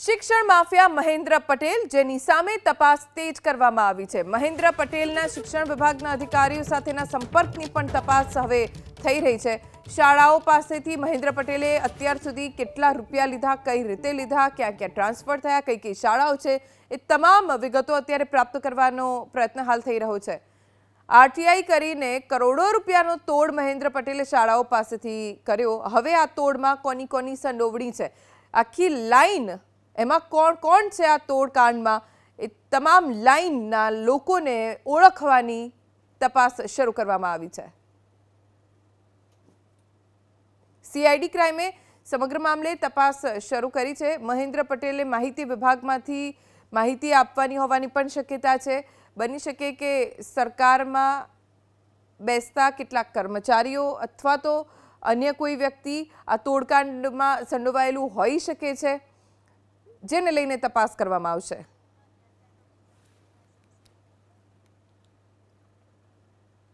શિક્ષણ માફિયા મહેન્દ્ર પટેલ, જેની સામે તપાસ તેજ કરવામાં આવી છે. મહેન્દ્ર પટેલના શિક્ષણ વિભાગના અધિકારીઓ સાથેના સંપર્કની પણ તપાસ હવે થઈ રહી છે. શાળાઓ પાસેથી મહેન્દ્ર પટેલે અત્યાર સુધી કેટલા રૂપિયા લીધા, કઈ રીતે લીધા, ક્યાં ક્યાં ટ્રાન્સફર થયા, કઈ કઈ શાળાઓ છે, એ તમામ વિગતો અત્યારે પ્રાપ્ત કરવાનો પ્રયત્ન હાલ થઈ રહ્યો છે. આરટીઆઈ કરીને કરોડો રૂપિયાનો તોડ મહેન્દ્ર પટેલે શાળાઓ પાસેથી કર્યો. હવે આ તોડમાં કોની કોની સંડોવણી છે, આખી લાઈન એમાં કોણ કોણ છે આ તોડકાંડમાં, એ તમામ લાઈનના લોકોને ઓળખવાની તપાસ શરૂ કરવામાં આવી છે. સીઆઈડી ક્રાઇમે સમગ્ર મામલે તપાસ શરૂ કરી છે. મહેન્દ્ર પટેલે માહિતી વિભાગમાંથી માહિતી આપવાની હોવાની પણ શક્યતા છે. બની શકે કે સરકારમાં બેસતા કેટલાક કર્મચારીઓ અથવા તો અન્ય કોઈ વ્યક્તિ આ તોડકાંડમાં સંડોવાયેલું હોઈ શકે છે, જેને લઈને તપાસ કરવામાં આવશે.